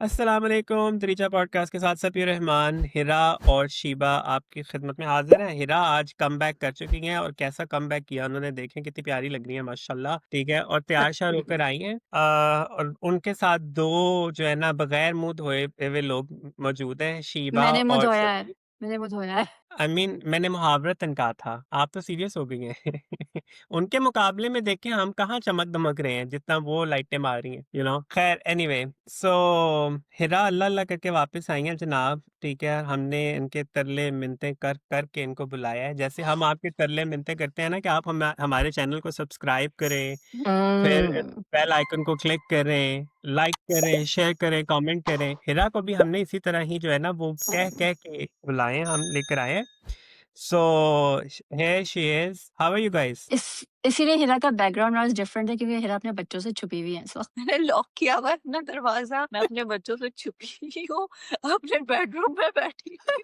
अस्सलाम वालेकुम तरीचा पॉडकास्ट के साथ सफ़ी रहमान, हिरा और शीबा आपकी खिदमत में हाजिर हैं। हिरा आज कमबैक कर चुकी हैं और कैसा कमबैक किया उन्होंने, देखें कितनी प्यारी लग रही है माशाल्लाह, ठीक है। और तैयार श्यार होकर आई हैं और उनके साथ दो जो है ना बगैर मुंह धोए हुए लोग मौजूद हैं, शीबा मैंने मुँह और धोया है, सफ़ी। मैंने मुँह धोया है। आई मीन मैंने मुहावरतन कहा था, आप तो सीरियस हो गई हैं। उनके मुकाबले में देखें हम कहाँ चमक-दमक रहे हैं, जितना वो लाइटें मार रही हैं, खैर एनीवे, सो हिरा अल्लाह अल्लाह करके वापस आई हैं जनाब, ठीक है। हमने इनके तरले मिन्नतें कर के इनको बुलाया है, जैसे हम आपके तरले मिन्नतें करते हैं ना कि आप हमारे चैनल को सब्सक्राइब करें, फिर हुँ। बेल आइकन को क्लिक करें, लाइक करें, शेयर करें, कमेंट करें। हिरा को भी हमने इसी तरह ही जो है ना वो कह के बुलाए, हम लेकर आए हैं। So here she is, how are you guys? इस इसीलिए हिरा का बैकग्राउंड नॉइज़ डिफरेंट है क्योंकि हिरा अपने बच्चों से छुपी हुई है इस वक़्त। मैंने लॉक किया हुआ है अपना दरवाज़ा, मैं अपने बच्चों से छुपी हुई हूँ, अपने बेडरूम में बैठी हुई।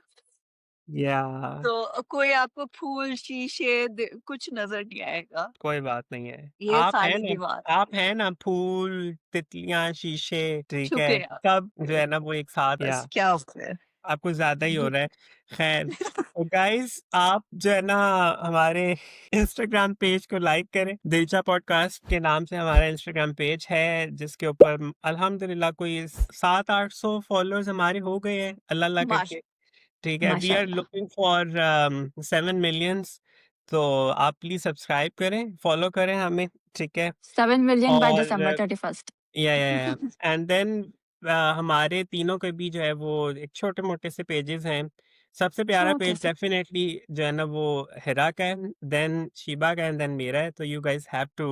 या तो कोई आपको फूल, शीशे कुछ नज़र नहीं आएगा। कोई बात नहीं है। ये खाली दीवार आप हैं ना, फूल, तितलियाँ, शीशे, ठीक है, छुपे हैं। सब जो है ना वो एक साथ, या बस क्या होता है। आपको ज़्यादा ही हो रहा है। ख़ैर, तो गाइज़ आप जो है ना हमारे इंस्टाग्राम पेज को लाइक करें। दिलचा पॉडकास्ट के नाम से हमारा इंस्टाग्राम पेज है, जिसके ऊपर अल्हम्दुलिल्लाह कोई 700-800 फॉलोअर्स हमारे हो गए हैं, अल्लाह अल्लाह माश करके। ठीक है, वी आर माशाअल्लाह। लुकिंग फॉर 7 मिलियंस, तो आप प्लीज़ सब्सक्राइब करें, फॉलो करें हमें, ठीक है? 7 मिलियन बाय और दिसंबर 31st। या एंड देन हमारे तीनों के भी जो है वो एक छोटे-मोटे से पेजेज़ हैं। सबसे प्यारा छोटे पेज से। डेफ़िनेटली जो है ना वो हिरा का है, देन शीबा का है, एंड देन मेरा है। तो you guys have to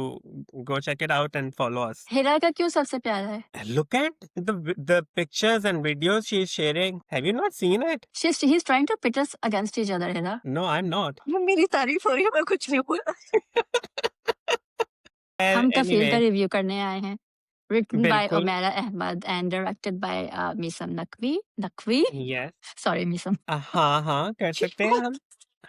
go check it out and follow us. Hira का क्यों सबसे प्यारा है? Look at the pictures and videos she is sharing. Have you not seen it? He is trying to pit us against each other Hira. No, I am not. मेरी तारीफ़ हो रही है, मैं कुछ नहीं बोला। खैर हम कफ़ील एनीवे, का रिव्यू करने आए हैं। रिटन बाय बिल्कुल, Umaira Ahmad and directed by Meesam Naqvi Naqvi yes. Sorry Meesam. हाँ, हाँ, कर सकते हैं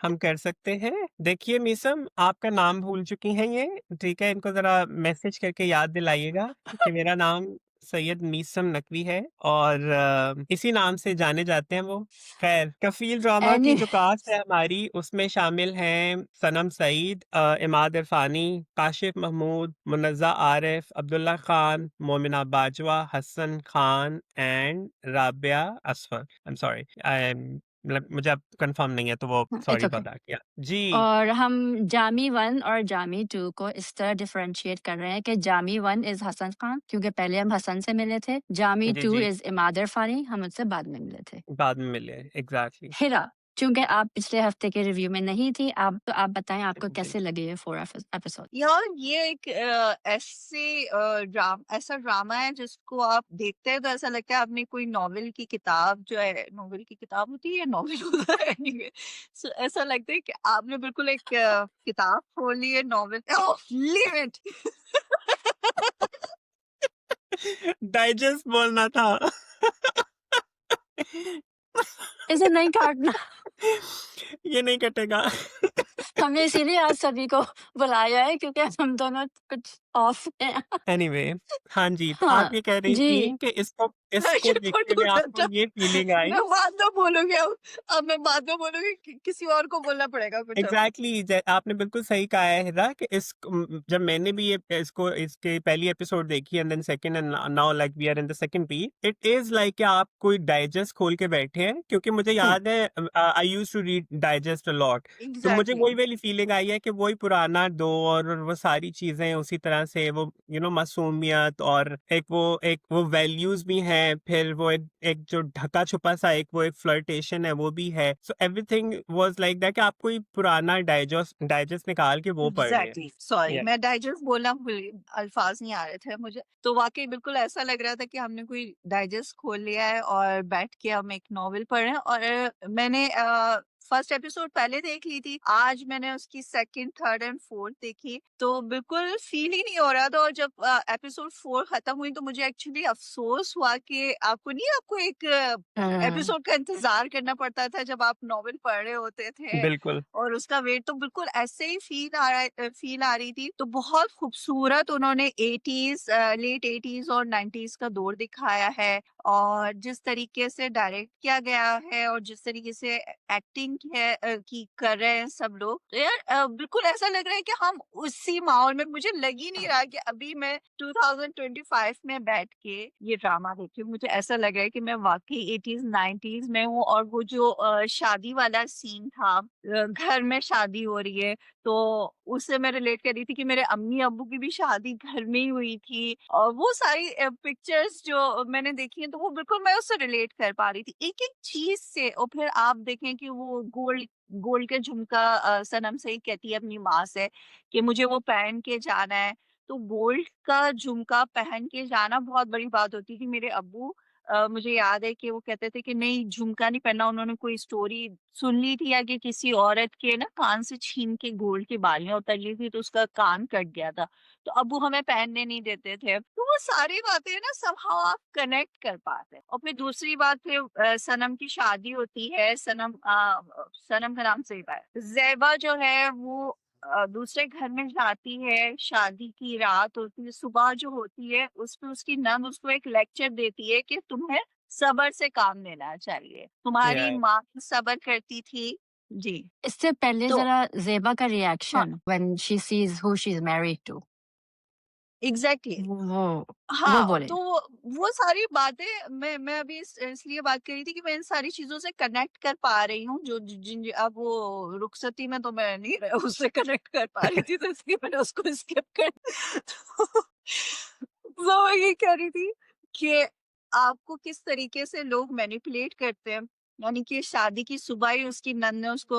हम कर सकते हैं। देखिए मीसम, आपका नाम भूल चुकी हैं ये, ठीक है? इनको ज़रा मैसेज करके याद दिलाइएगा कि मेरा नाम सैयद मीसम नकवी है और इसी नाम से जाने जाते हैं वो। ख़ैर, कफ़ील ड्रामा की एनी जो कास्ट है हमारी, उसमें शामिल हैं Sanam Saeed, Imad Irfani, Kashif Mehmood, Munazza Arif, Abdullah Khan, Momina Bajwa, Hassan Khan and Rabia Asfar. I am sorry, I am मतलब मुझे अब कन्फर्म नहीं है, तो वो it's sorry okay. About that, या जी। और हम जामी 1 और जामी 2 को इस तरह डिफरेंशिएट कर रहे हैं कि जामी 1 इज़ हसन खान क्योंकि पहले हम हसन से मिले थे। जामी जी, 2 जी, इज़ इमाद इरफ़ानी, हम उनसे बाद में मिले थे। बाद में मिले, एग्ज़ैक्टली। हिरा, चूँकि आप पिछले हफ्ते के रिव्यू में नहीं थी, आप बताएँ आपको जी। कैसे लगे ये 4 एपिसोड? यार ये एक ऐसा ड्रामा है जिसको आप देखते हैं तो ऐसा लगता है आपने कोई नॉवेल की किताब जो है, नॉवेल की किताब होती है या नॉवेल होता है एनीवे, सो ऐसा लगता है कि आपने बिल्कुल एक किताब खोल ली है, novel. Oh leave it. Digest बोलना था। इसे नहीं काटना। ये नहीं कटेगा। हमने इसीलिए आज सभी को बुलाया है क्योंकि हम दोनों कुछ ऑफ हैं। एनीवे, हाँ जी, तो आप हाँ, ये कह रही थी जी। कि इसको आई इसको शुड देखते नॉट डू हुए आपको दैट। ये फीलिंग आई। मैं बाद में बोलूँगी अब मैं बाद में बोलूँगी किसी और को बोलना पड़ेगा कुछ अब। एग्जैक्टली, आपने बिल्कुल सही कहा है हिरा कि जब मैंने भी ये इसको इसके पहली एपिसोड देखी and then second and now like we are in the second P, it is like कि आप कोई डाइजेस्ट खोल के बैठे हैं, क्योंकि मुझे हुँ, याद है I used to read digest a lot. तो मुझे एग्ज़ैक्टली। वही वाली फीलिंग आई है कि वही पुराना दौर और वो सारी चीजें उसी तरह से, वो मासूमियत और एक वो वैल्यूज भी हैं, फिर वो एक जो ढका छुपा सा एक वो एक फ्लर्टेशन है वो भी है। So everything was like that कि आप कोई पुराना डाइजेस्ट डाइजेस्ट निकाल के वो पढ़ रहे हैं। एग्ज़ैक्टली, सॉरी या मैं डाइजेस्ट बोलना भूल गई, अल्फ़ाज़ नहीं आ रहे थे मुझे। तो वाक़ई बिल्कुल ऐसा लग रहा था कि हमने कोई डाइजेस्ट खोल लिया है और बैठ के हम एक नॉवेल पढ़ रहे हैं और मैंने फर्स्ट एपिसोड पहले देख ली थी। आज मैंने उसकी सेकंड, थर्ड एंड फोर्थ देखी, तो बिल्कुल फ़ील ही नहीं हो रहा था और जब एपिसोड 4 खत्म हुई तो मुझे एक्चुअली अफ़सोस हुआ कि आपको एक हाँ, एपिसोड का इंतज़ार करना पड़ता था जब आप नॉवेल पढ़ रहे होते थे। बिल्कुल। और उसका वेट तो बिल्कुल ऐसे ही फ़ील आ रही थी। तो बहुत खूबसूरत उन्होंने 80s लेट 80s और 90s का दौर दिखाया है और जिस तरीके से डायरेक्ट किया गया है और जिस तरीके से एक्टिंग की कर रहे हैं सब लोग, तो यार बिल्कुल ऐसा लग रहा है कि हम उसी माहौल में, मुझे लग ही नहीं रहा कि अभी मैं 2025 में बैठ के ये ड्रामा देख रही हूँ। मुझे ऐसा लग रहा है कि मैं वाकई 80s 90s में हूँ। और वो जो शादी वाला सीन था, घर में शादी हो रही है, तो उससे मैं रिलेट कर रही थी कि मेरे अम्मी-अब्बू की भी शादी घर में ही हुई थी। और वो सारी पिक्चर्स जो मैंने देखी हैं, तो वो बिल्कुल मैं उससे रिलेट कर पा रही थी, एक-एक चीज़ से। और फिर आप देखें कि वो गोल्ड गोल्ड के झुमका, सनम सही कहती है अपनी माँ से कि मुझे वो पहन के जाना है। तो गोल्ड का झुमका पहन के जाना बहुत बड़ी बात होती थी। मेरे अब्बू, मुझे याद है कि वो कहते थे कि नहीं, झुमका नहीं पहनना। उन्होंने कोई स्टोरी सुन ली थी या कि किसी औरत के ना कान से छीन के गोल्ड की बालियां उतर ली थी, तो उसका कान कट गया था। तो अब्बू हमें पहनने नहीं देते थे। तो वो सारी बातें ना समहाउ आप कनेक्ट कर पाते हैं। और फिर दूसरी बात, फिर सनम की शादी होती है। सनम का नाम ज़ेबा है। ज़ेबा जो है वो दूसरे घर में जाती है, शादी की रात होती है, सुबह जो होती है उसपे उसकी नंद उसको एक लेक्चर देती है कि तुम्हें सब्र से काम लेना चाहिए। तुम्हारी Yeah. माँ सब्र करती थी। जी। इससे पहले तो ज़रा ज़ेबा का हाँ, reaction when she sees who she is married to, exactly. वो वो हाँ, बोलें। तो वो सारी बातें मैं अभी इसलिए बात कर रही थी कि मैं इन सारी चीज़ों से कनेक्ट कर पा रही हूँ, जो जि जिन अब वो रुखसती में तो मैं नहीं उससे कनेक्ट कर पा रही थी, तो इसलिए मैंने उसको स्किप कर तो मैं ये कह रही थी कि आपको किस तरीके से लोग मैनिपुलेट करते हैं। यानी कि शादी की सुबह ही उसकी नंद ने उसको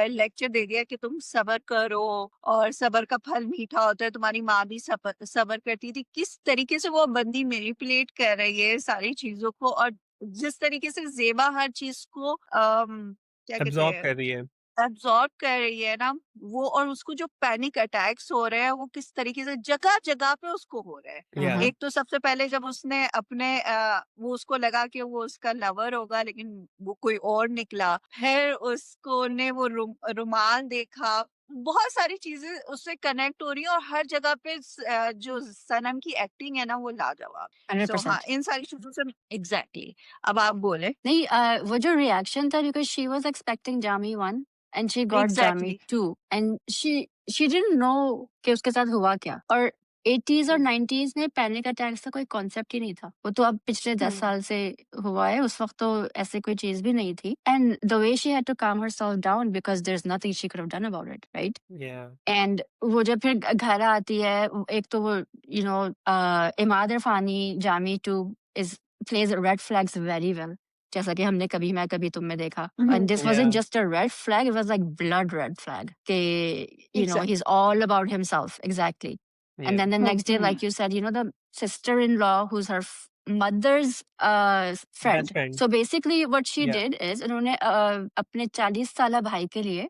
लेक्चर दे दिया कि तुम सब्र करो और सब्र का फल मीठा होता है, तुम्हारी माँ भी सब्र सब्र करती थी। किस तरीके से वो बंदी मैनिपुलेट कर रही है सारी चीज़ों को। और जिस तरीके से ज़ेबा हर चीज़ को क्या कहते Absorb हैं, कर रही है। एब्ज़ॉर्ब कर रही है ना, वो। और उसको जो पैनिक अटैक्स हो रहे हैं, वो किस तरीके से जगह-जगह पे उसको हो रहे हैं। हुँ, Yeah. हुँ। एक तो सबसे पहले जब उसने अपने वो उसको लगा कि वो उसका लवर होगा, लेकिन वो कोई और निकला। फिर उसको ने वो रुमाल देखा। बहुत सारी चीज़ें उससे कनेक्ट हो रही हैं और हर जगह पे जो सनम की एक्टिंग है ना, वो लाजवाब। सो हाँ, 100%। इन सारी चीज़ों से एग्ज़ैक्टली। अब आप बोलें। नहीं, वो जो रिएक्शन था, because she was expecting Jami 1 and she got Jami exactly. 2 and she didn't no कि उसके साथ हुआ क्या। और 80s और हुँ, 90s में पैनिक अटैक्स का कोई कॉन्सेप्ट ही नहीं था। वो तो अब पिछले 10 हुँ, साल से हुआ है, उस वक़्त तो ऐसी कोई चीज़ भी नहीं थी। And the way she had to calm herself down because there is nothing she could have done about it, right? Yeah. And वो जब फिर घर आती है, एक तो वो Imad Irfani Jami 2 is plays red flags very well, जैसा कि हमने कभी मैं कभी तुम में देखा। And hmm, this wasn't Yeah. Just a red flag, it was like blood red flag के ही exact is all about himself, exactly. And Yeah. then the hmm, next day, hmm, like you said, the sister-in-law who's her mother's Best friend. friend. So basically, what she Yeah. did is उन्होंने अपने 40 साला भाई के लिए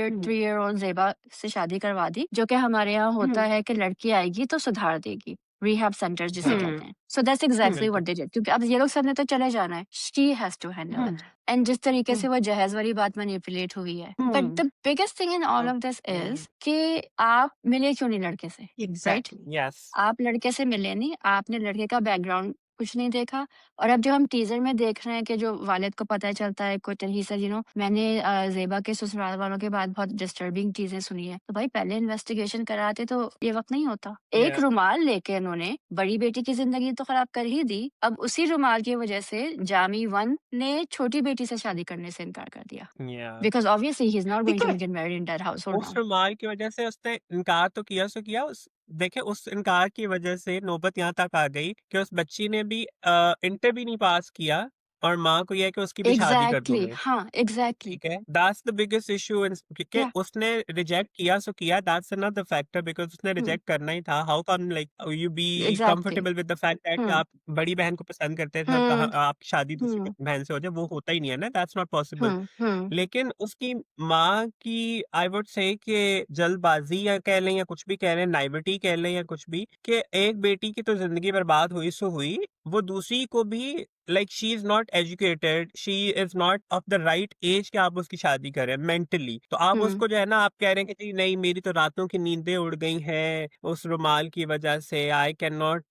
हुँ, 3 year old Zeba से शादी करवा दी, जो कि हमारे यहाँ होता हुँ, है कि लड़की आएगी तो सुधार देगी। रिहैब सेंटर्स जिसे हाँ, कहते हैं। So that's exactly बिल्कुल। what they did. क्योंकि अब ये लोग सब ने तो चले जाना है। She has to handle hmm, it. And जिस तरीके हुँ, से वो जहेज वाली बात मैनिपुलेट हुई है, but hmm, the biggest thing in all हाँ, ऑफ दिस हुँ। इज कि आप मिले क्यों नहीं लड़के से, राइट? एग्ज़ैक्टली। Yes. आप लड़के से मिले नहीं, आपने लड़के का बैकग्राउंड कुछ नहीं देखा। और अब जो हम टीज़र में देख रहे हैं कि जो वालिद को पता चलता है कुछ, ही सेड मैंने ज़ेबा के ससुराल वालों के बाद बहुत डिस्टर्बिंग चीज़ें सुनी हैं। तो भाई पहले इन्वेस्टिगेशन कराते तो ये वक़्त नहीं होता। एक Yeah. रुमाल लेके इन्होंने बड़ी बेटी की ज़िंदगी तो खराब कर ही दी। अब उसी रुमाल की वज़ह से जामी 1 ने छोटी बेटी से शादी करने से इनकार कर दिया। Yeah. Because obviously he is not going to देखिए get married in that household उस नाउ। रुमाल की वजह से उसने इनकार तो किया सो किया उस देखिए उस इनकार की वजह से नौबत यहाँ तक आ गई कि उस बच्ची ने भी इंटर भी नहीं पास किया और माँ को यह है कि उसकी भी शादी कर दो एग्ज़ैक्टली, मैं। हाँ, एग्ज़ैक्टली। ठीक है, that's the biggest issue in क्योंकि या उसने रिजेक्ट किया सो किया दैट्स अनदर फैक्टर बिकॉज़ उसने हुँ, रिजेक्ट करना ही था। How come like you be exactly. Comfortable with the fact that hmm, आप बड़ी बहन को पसंद करते थे और कहा हुँ, आपकी शादी दूसरी हुँ, बहन से हो जाए वो होता ही नहीं है ना दैट्स नॉट पॉसिबल। हुँ, हुँ, लेकिन उसकी माँ की आई वुड से कि जल्दबाजी या कह लें या कुछ भी कह लें, नाइविटी कह लें या कुछ भी कि एक बेटी की तो ज़िंदगी बर्बाद हुई सो हुई, वो दूसरी को भी like she is not educated, she is not of the right age कि आप उसकी शादी करें मेंटली। तो आप हुँ, उसको जो है ना आप कह रहे हैं कि जी नहीं मेरी तो रातों की नींदें उड़ गई हैं उस रुमाल की वजह से, आई कैन नॉट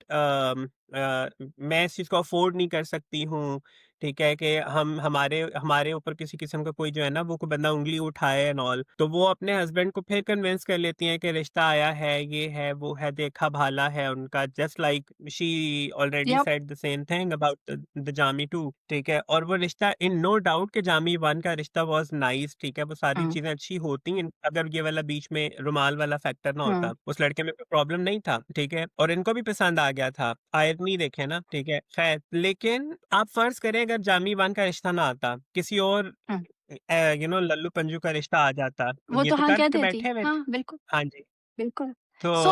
मैं इस चीज़ को अफ़ोर्ड नहीं कर सकती हूँ, ठीक है? कि हम हमारे हमारे ऊपर किसी किस्म का कोई जो है ना वो कोई बंदा उँगली उठाए एंड ऑल, तो वो अपने हस्बैंड को फिर कन्विंस कर लेती हैं कि रिश्ता आया है, ये है, वो है, देखा-भाला है उनका, just like she already yup. Said the same thing about the जामी 2, ठीक है? और वो रिश्ता इन नो डाउट कि जामी 1 का रिश्ता वाज़ नाइस, ठीक है? वो सारी हुँ, चीज़ें अच्छी होती हैं, अगर ये वाला बीच में रुमाल वाला फैक्टर ना हुँ, होता, उस लड़के में कोई प्रॉब्लम नहीं था, ठीक है? और इनको भी पसंद आ गया था, आयरनी देखें ना, ठीक है? खैर, लेकिन आप फ़र्ज़ करें अगर जामी 1 का रिश्ता ना आता, किसी और हुँ। लल्लू पंजू का रिश्ता आ जाता, वो ये तो तो हाँ कर कह के देती। बैठे हुए थे। हाँ, बिल्कुल, हाँ जी, बिल्कुल। तो so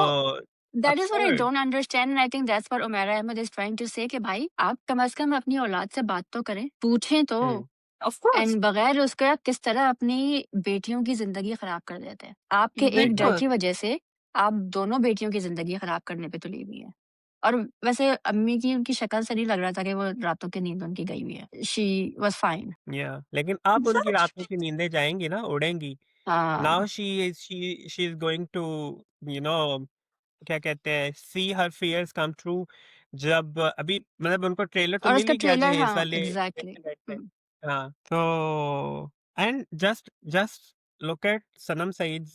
that is what I absurd. Don't understand and I think that's what Umaira Ahmad is trying to say कि भाई आप कम से कम अपनी औलाद से बात तो करें, पूछें तो। हुँ, ऑफ कोर्स, एंड बगैर उसके आप किस तरह अपनी बेटियों की ज़िंदगी खराब कर देते हैं। आपके एक डर बिल्कुल। की वजह से आप दोनों बेटियों की ज़िंदगी खराब करने पे तुली हुई हैं। और वैसे अम्मी की उनकी शक्ल से नहीं लग रहा था कि वो रातों की नींद उनकी गई हुई है। She was fine. लेकिन अब उनकी रातों एग्ज़ैक्टली। की नींदें जाएँगी ना, उड़ेंगी। हाँ, now she is going to you know क्या कहते हैं, सी हर फियर्स कम ट्रू। जब अभी मतलब उनको ट्रेलर तो और मिल उसका ही गया ट्रेलर जहेज हाँ, वाले एग्ज़ैक्टली। इंटरनेट पे। हुँ, हाँ, तो and just just look at Sanam Saeed's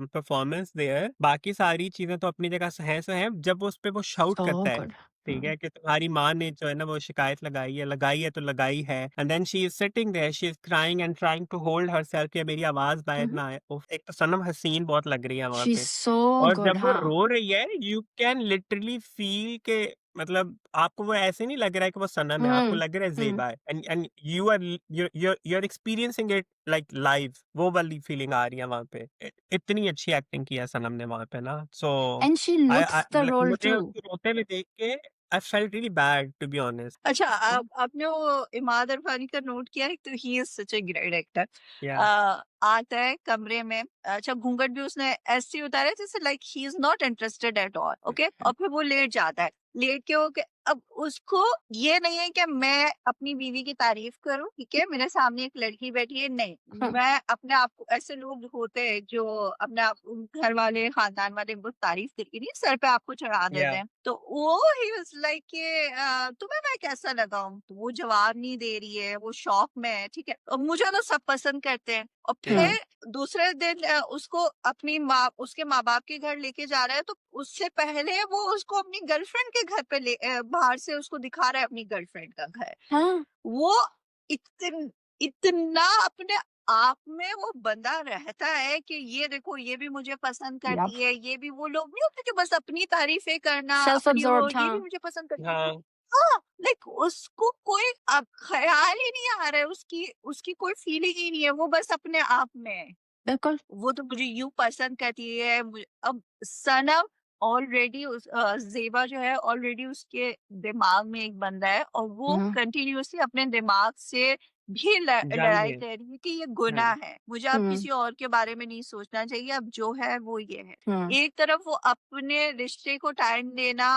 performance there. बाकी सारी चीज़ें तो अपनी जगह सो हैं, जब वो उसपे वो शाउट सो करता है, गुड। ठीक हुँ, है? कि तुम्हारी माँ ने जो है ना वो शिकायत लगाई है तो लगाई है। And then she is sitting there, she is crying and trying to hold herself कि मेरी आवाज़ हुँ, बाहर हुँ। ना आए। उफ़! एक तो सनम हसीन बहुत लग रही है वहाँ शी इज़ पे। सो और गुड जब वो हाँ। रो रही है, यू कैन लिटरली फ़ील के मतलब आपको वो ऐसे नहीं लग रहा है कि वो सनम है, आपको हुँ, लग रहा है हुँ। ज़ेबा है and you are experiencing it like live, वो वाली फीलिंग आ रही है वहाँ पे। इतनी अच्छी एक्टिंग की है सनम ने वहाँ पे ना, so and she I looks the मतलब रोल मुझे टू। उसको रोते हुए देख के I felt really bad to be honest. अच्छा, हुँ, आपने वो इमाद अरफानी का नोट किया है? तो he is such a great actor. या आता है कमरे में, अच्छा घूंघट भी उसने ऐसे ही उतारा है जैसे like he is not interested at all, okay? और फिर वो लेट जाता है। लेट के हो के अब उसको ये नहीं है कि मैं अपनी बीवी की तारीफ़ करूँ, ठीक है? मेरे सामने एक लड़की बैठी है, नहीं। हुँ, मैं अपने आप को, ऐसे लोग होते हैं जो अपने आप घर वाले, खानदान वाले उनको तारीफ़ करके नहीं सर पे आपको चढ़ा या देते हैं। तो वो ही वाज़ लाइक कि तुम्हें मैं कैसा लगा हूँ? तो वो जवाब नहीं दे रही है, वो शॉक में है, ठीक है? और मुझे तो सब पसंद करते हैं। और या हुँ, फिर दूसरे दिन उसको अपनी माँ, उसके माँ-बाप के घर लेके जा रहा है, तो उससे पहले वो उसको अपनी गर्लफ्रेंड के घर पे बाहर से उसको दिखा रहा है अपनी गर्लफ्रेंड का घर। हाँ, वो इतना अपने आप में वो बंधा रहता है कि ये देखो ये भी मुझे पसंद यप, करती है, ये भी, वो लोग नहीं होते कि बस अपनी तारीफ़ें करना, सेल्फ अपनी वो, अब्सॉर्ब्ड ये भी हाँ, मुझे पसंद करती है। हाँ, हाँ, लाइक उसको कोई अब ख़्याल ही नहीं आ रहा है, उसकी उसकी कोई फीलिंग ही नहीं है, वो बस अपने आप में है। बिल्कुल। वो तो मुझे यूँ पसंद करती है, अब सनम ऑलरेडी ज़ेबा जो है ऑलरेडी उसके दिमाग में एक बंदा है और वो हुँ, कंटिन्यूअसली अपने दिमाग से भी जंग लड़ाई है। कर रही है कि ये हाँ गुनाह जी, है। मुझे अब हुँ, किसी और के बारे में नहीं सोचना चाहिए, अब जो है वो ये है। हुँ, एक तरफ वो अपने रिश्ते को टाइम देना,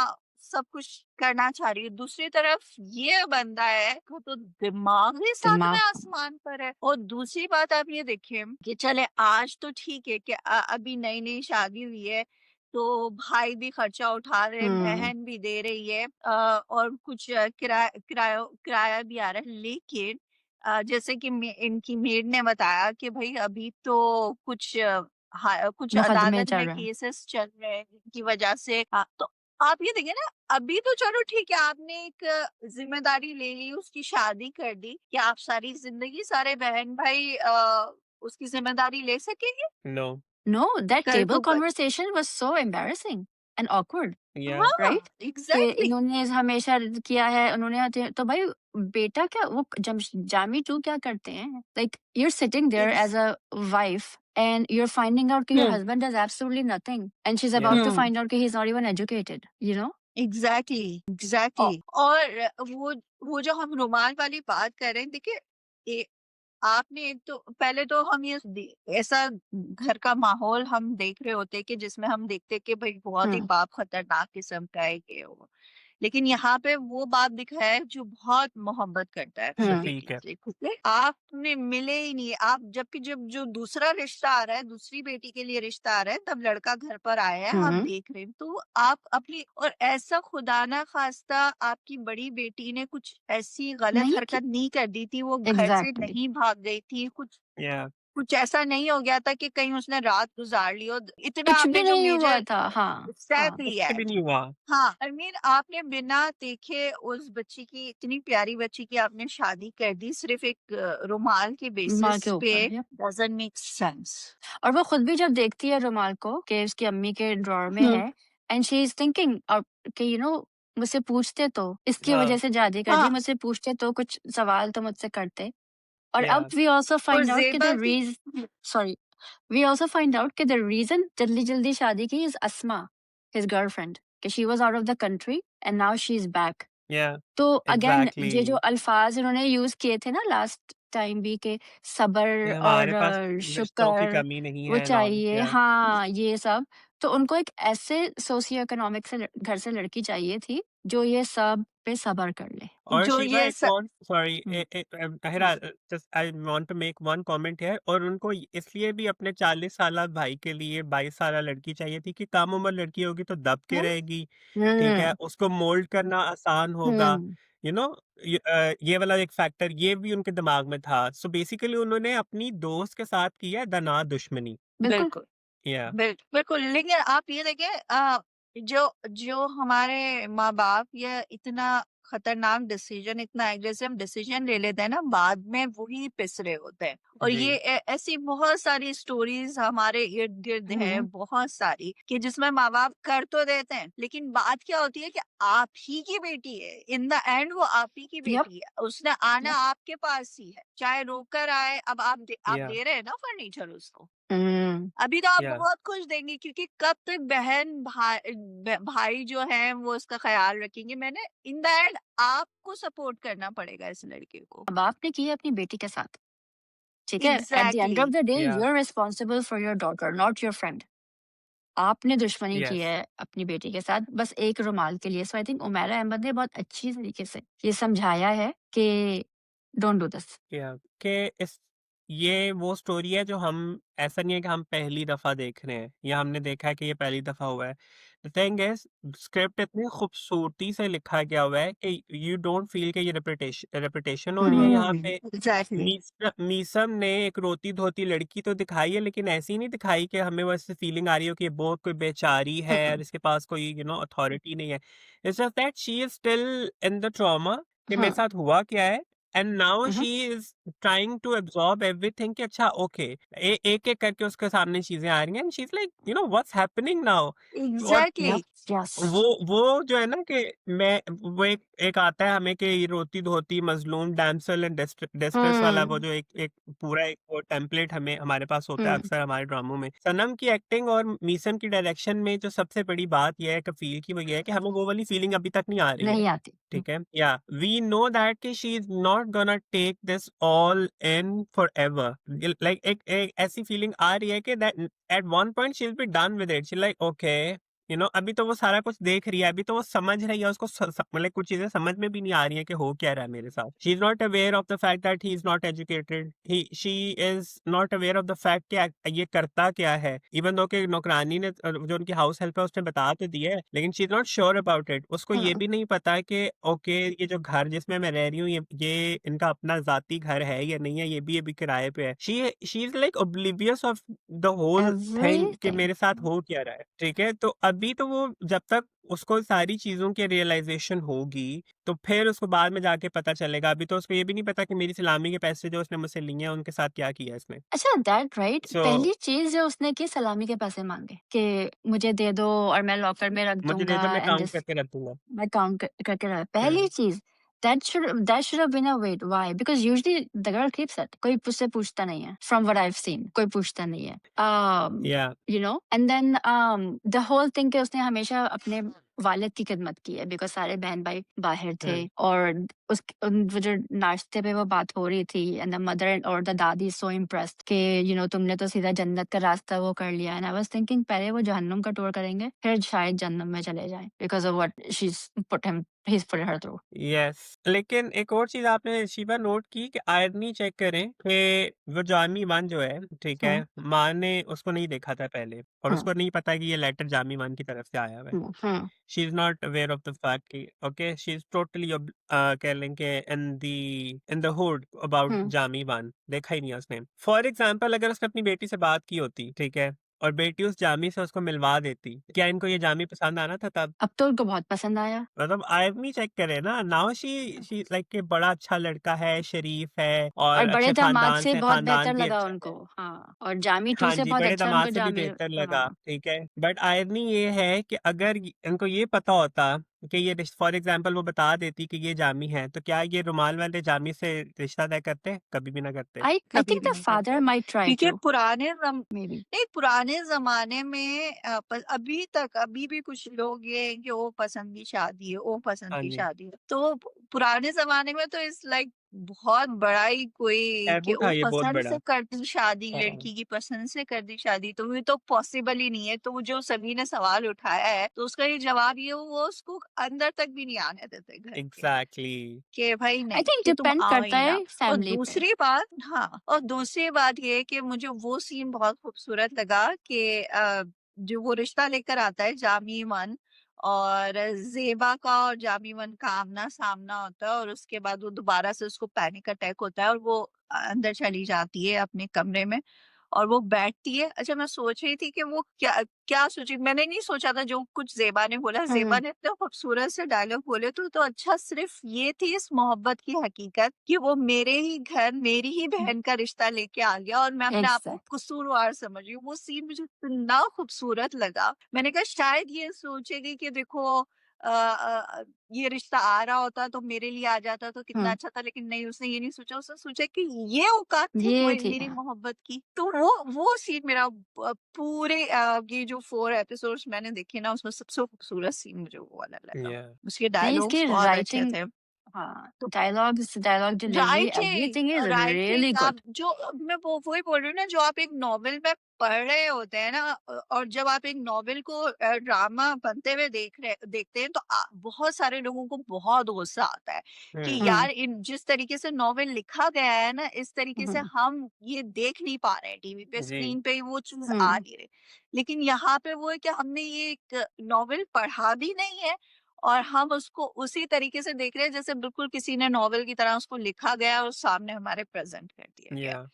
सब कुछ करना चाह रही है, दूसरी तरफ ये बंदा है वो तो दिमाग ही सातवें दिमाग आसमान पर है। और दूसरी बात आप ये देखिए कि चले आज तो ठीक है कि अभी नई नई शादी हुई है, तो भाई भी खर्चा उठा रहे हैं, हुँ, बहन भी दे रही है, और कुछ किराया किराया किराया भी आ रहा है, लेकिन जैसे कि इनकी मेड ने बताया कि भाई अभी तो कुछ कुछ मुकदमे अदालत चल में रहे हैं। केसेस चल रहे हैं जिनकी वजह से, तो आप ये देखिए ना, अभी तो चलो ठीक है, आपने एक ज़िम्मेदारी ले ली, उसकी शादी कर दी, क्या आप सारी ज़िंदगी सारे बहन-भाई उसकी ज़िम्मेदारी ले सकेंगे? नो, नो, दैट कल टेबल को ब conversation was so embarrassing and awkward, या हाँ, राइट? कि एग्ज़ैक्टली। इन्होंने हमेशा किया है, उन्होंने तो भाई बेटा क्या वो जामी 2 क्या करते हैं? Like you are sitting there ex as a wife and you are finding out कि your hmm, husband does absolutely nothing and she is या about to hmm. Find out कि he is not even educated, you know? Exactly, औ exactly. और वो जो हम रुमाल वाली बात कर रहे हैं, देखिए, ए आपने एक तो पहले तो हम ये ऐसा घर का माहौल हम देख रहे होते हैं कि जिसमें हम देखते हैं कि भाई बहुत ही हुँ, बाप खतरनाक किस्म का है, ये वो। लेकिन यहाँ पे वो बाप दिखाया है जो बहुत मोहब्बत करता है अपनी बेटी शफीक है। से, ठीक है? आपने मिले ही नहीं, आप जबकि जब जो दूसरा रिश्ता आ रहा है, दूसरी बेटी के लिए रिश्ता आ रहा है, तब लड़का घर पर आया है, आप देख रहे हैं। तो आप अपनी, और ऐसा खुदा ना खास्ता आपकी बड़ी बेटी ने कुछ ऐसी गलत नहीं कि हरकत नहीं कर दी थी, वो घर से एग्जैक्टली नहीं भाग गई थी, कुछ या कुछ ऐसा नहीं हो गया था कि कहीं उसने रात गुजार ली हो। इतना कुछ आपने भी जो नहीं हुआ मेजर था। हाँ, हाँ, एग्जैक्टली कुछ है। भी नहीं हुआ। हाँ, आई मीन आपने बिना देखे उस बच्ची की, इतनी प्यारी बच्ची की आपने शादी कर दी सिर्फ एक रुमाल के माँ बेसिस के पे। ऊपर। Doesn't make sense. और वो खुद भी जब देखती है रुमाल को कि उसकी अम्मी के ड्रॉअर में है, एंड शी इज थिंकिंग कि मुझसे पूछते तो इसकी हाँ, वजह से शादी कर दी, हाँ, मुझसे पूछते तो कुछ सवाल तो मुझसे करते। और अब या वी आल्सो और फाइंड आउट कि ज़ेबा द की reason sorry we also find out कि द रीजन जल्दी जल्दी शादी की इज अस्मा, हिज गर्लफ्रेंड, कि she was out of the country and now she is back. Yeah तो अगेन ये जो एग्ज़ैक्टली। अल्फाज उन्होंने यूज किए थे ना लास्ट टाइम भी, के कि सब्र और हमारे पास रिश्तों की शुक्र कमी नहीं वो है एंड ऑल। चाहिए, या हाँ, ये सब। तो उनको एक ऐसे सोशियो इकोनॉमिक से घर से लड़की चाहिए थी जो ये सब पे सब्र कर ले। और जो शीबा ये एक want sorry hmm, Tahira, just I want to make one comment here. और उनको इसलिए भी अपने 40 साला भाई के लिए 22 साला लड़की चाहिए थी कि कम उम्र लड़की होगी तो दब के रहेगी, ठीक है? हम्म, उसको मोल्ड करना आसान होगा, हम्म, यू नो। ये वाला एक फैक्टर ये भी उनके दिमाग में था। सो बेसिकली उन्होंने अपनी दोस्त के साथ किया दना दुश्मनी। बिल्कुल। बिल्कुल। या बिल्कुल, लेकिन आप ये देखें, जो जो हमारे माँ-बाप ये इतना खतरनाक डिसीजन, इतना एग्रेसिव डिसीजन ले लेते हैं ना, बाद में वही पिस रहे होते हैं। और जी। ये ऐसी बहुत सारी स्टोरीज हमारे इर्द गिर्द है, हम्म, बहुत सारी, कि जिसमें माँ बाप कर तो देते हैं, लेकिन बात क्या होती है कि आप ही की बेटी है, इन द एंड वो आप ही की यप, बेटी है, उसने आना यप, आपके पास ही है, चाहे रोकर आए। अब आप या दे रहे हैं ना फर्नीचर उसको, हम्म, अभी तो आप या बहुत खुश देंगे, क्योंकि कब तक बहन भाई जो है वो उसका ख्याल रखेंगे। मैंने इन द एंड आपको सपोर्ट करना पड़ेगा इस लड़के को। अब आपने की है अपनी बेटी के साथ, ठीक है? At the end exactly. Of the day या you are responsible for your daughter, not your friend. आपने दुश्मनी की यस। है अपनी बेटी के साथ बस एक रुमाल के लिए। सो आई थिंक उमैरा अहमद ने बहुत अच्छी तरीके से ये समझाया है कि डोंट डू दिस। या कि इस ये वो स्टोरी है जो हम, ऐसा नहीं है कि हम पहली दफा देख रहे हैं या हमने देखा है कि ये पहली दफा हुआ है। द थिंग इज, स्क्रिप्ट इतनी खूबसूरती से लिखा गया हुआ है कि यू डोंट फील कि ये रेपिटेशन रेपिटेशन हो रही है यहाँ पे। एग्जैक्टली। मीसम ने एक रोती धोती लड़की तो दिखाई है, लेकिन ऐसी नहीं दिखाई कि हमें वैसे फीलिंग आ रही हो कि ये बहुत कोई बेचारी है और इसके पास कोई अथॉरिटी नहीं है। It's just that she is still in the trauma कि मेरे साथ हुआ क्या है, and now she is trying to absorb everything कि अच्छा ओके, एक एक करके उसके सामने चीजें आ रही हैं and she is like what's happening now. और एग्जैक्टली। यप, यस, वो जो है ना कि मैं वो एक एक आता है हमें कि ये रोती धोती मजलूम डैम्सल एंड डिस्ट्रेस वाला, वो हम्म, जो एक एक पूरा एक वो टेम्पलेट हमें हमारे पास होता है हम्म, अक्सर हमारे ड्रामों में। सनम की एक्टिंग और मीसम की डायरेक्शन में जो सबसे बड़ी बात यह है कि फील की, वो ये है कि हमें वो वाली फीलिंग अभी तक नहीं आ रही है, नहीं आती। ठीक है? या वी नो दैट कि she is not gonna take this all in forever. Like एक ऐसी फीलिंग आ रही है कि that at one point she will be done with it. She like okay, अभी तो वो सारा कुछ देख रही है, अभी तो वो समझ रही है, उसको मतलब कुछ चीजें समझ में भी नहीं आ रही है कि हो क्या रहा है मेरे साथ। She is not aware of the fact that he is not educated, he she is not aware of the fact कि ये करता क्या है। इवन दो कि नौकरानी ने जो उनकी हाउस हेल्प है उसने बता तो दिया है, लेकिन she is not sure about it. उसको ये हम्म, भी नहीं पता है कि ओके, ये जो घर जिसमें मैं रह रही हूँ, ये इनका अपना जाती घर है या नहीं है, ये भी अभी किराए पे है। She is like oblivious of the whole thing कि एवरीथिंग। मेरे साथ हो क्या रहा है, ठीक है? तो अभी तो वो जब तक उसको सारी चीज़ों की रियलाइज़ेशन होगी, तो फिर उसको बाद में जाके पता चलेगा। अभी तो उसको ये भी नहीं पता कि मेरी सलामी के पैसे जो उसने मुझसे लिए हैं, उनके साथ क्या किया इसने। अच्छा, दैट राइट, सो पहली चीज जो उसने की सलामी के पैसे मांगे कि मुझे दे दो और मैं लॉकर में रख मुझे दे दूंगा दो, मैं एंड काउंट दिस, करके रख दूँगा। मैं काउंट करके रख, हुँ, पहली चीज। That should have been a wait. Why? Because usually the girl keeps it. कोई उससे पूछता नहीं है. From what I've seen, कोई पूछता नहीं है. Yeah. You know, and then the whole thing कि उसने हमेशा अपने वालिद की खिदमत की है बिकॉज सारे बहन भाई बाहर थे Hmm. और वो जो नाश्ते पे वो बात हो रही थी एंड द मदर और द दादी सो इम्प्रेस्ड कि तुमने तो सीधा जन्नत का रास्ता वो कर लिया एंड आई वाज थिंकिंग पहले वो जहन्नुम का टूर करेंगे फिर शायद जन्नत में चले जाएं because of what he's put her through. Yes, लेकिन एक और चीज आपने शिवा नोट की कि आयरनी चेक करें कि वो जामी वन जो है, ठीक है, माँ ने उसको नहीं देखा था पहले और उसको नहीं पता कि ये लेटर जामी वन की तरफ से आया हुआ है. She is not aware of the fact कि ओके शी इज टोटली कह लें कि in the hood about Jami one देखा ही नहीं उसने. फॉर एग्जाम्पल अगर उसने अपनी बेटी से बात की होती, ठीक है, और बेटी उस जामी से उसको मिलवा देती, क्या इनको ये जामी पसंद आना था तब? अब तो उनको बहुत पसंद आया मतलब आर्मी चेक करे ना, नाउ शी लाइक कि बड़ा अच्छा लड़का है, शरीफ है और और बड़े अच्छे दामाद खानदान से से, बहुत खानदान बेहतर भी लगा अच्छा है. उनको. हाँ, और जामी 2 हाँ से जी, बहुत बड़े अच्छा दामाद उनको से भी जामी. बेहतर लगा, हाँ. ठीक है. बट आयरनी ये है कि अगर इनको ये पता होता कि ये फॉर एग्जाम्पल वो बता देती कि ये जामी है, तो क्या ये रुमाल वाले जामी से रिश्ता तय करते? कभी भी ना करते. I कभी think भी the नहीं father करते might try क्योंकि to, maybe. पुराने जमाने में अभी तक अभी भी कुछ लोग ये हैं कि वो पसंद की शादी है, वो पसंद हाँ की जी, शादी है, तो पुराने जमाने में तो इस लाइक बहुत बड़ा ही कोई कि टैबू था वो ये बहुत पसंद बड़ा. से कर दी शादी, हाँ, लड़की की पसंद से कर दी शादी, तो ये तो पॉसिबल ही नहीं है. तो वो जो सभी ने सवाल उठाया है तो उसका ये जवाब ये वो उसको अंदर तक भी नहीं आने देते घर के एग्जैक्टली. कि भाई I नहीं think कि तुम depend आओ करता ही है ना. और फैमिली पे. दूसरी बात, हाँ, और दूसरी बात ये है कि मुझे वो सीन बहुत खूबसूरत लगा कि जो वो रिश्ता लेकर आता है जामी मन और जेबा का और जामी मन का आमना सामना होता है और उसके बाद वो दोबारा से उसको पैनिक अटैक होता है और वो अंदर चली जाती है अपने कमरे में और वो बैठती है. अच्छा, मैं सोच रही थी कि वो क्या क्या सोची, मैंने नहीं सोचा था जो कुछ ज़ेबा ने बोला. ज़ेबा ने इतने खूबसूरत से डायलॉग बोले तो अच्छा सिर्फ ये थी इस मोहब्बत की हकीकत कि वो मेरे ही घर मेरी ही बहन का रिश्ता लेके आ गया और मैं अपने आप को Exactly. कसूरवार समझ रही हूँ. वो सीन मुझे इतना खूबसूरत लगा. मैंने कहा शायद ये सोचेगी कि देखो ये रिश्ता आ रहा होता तो मेरे लिए आ जाता तो कितना अच्छा था, लेकिन नहीं, उसने ये नहीं सोचा. उसने सोचा कि ये औकात थी ये थी. मेरी मोहब्बत की. तो वो सीन मेरा पूरे ये जो 4 एपिसोड्स मैंने देखे ना उसमें सबसे खूबसूरत सीन मुझे वो वाला लगा. या उसके नहीं, डायलॉग्स इसकी बहुत अच्छे राइटिंग, थे. हाँ, dialogue delivery writing everything is really writing आप गुड. जो मैं वो वही बोल रही हूँ ना, जो आप एक नॉवेल में पढ़ रहे होते हैं ना और जब आप एक नॉवेल को ड्रामा बनते हुए देखते हैं तो बहुत सारे लोगों को बहुत गुस्सा आता है कि यार इन जिस तरीके से नॉवेल लिखा गया है ना, इस तरीके से हम ये देख नहीं पा रहे हैं टीवी पे, जी, स्क्रीन पे वो चीज आ नहीं रही. लेकिन यहाँ पे वो है कि हमने ये एक नॉवेल पढ़ा भी नहीं है और हम उसको उसी तरीके से देख रहे हैं जैसे बिल्कुल किसी ने नॉवेल की तरह उसको लिखा गया है और सामने हमारे प्रेजेंट कर दिया गया है. या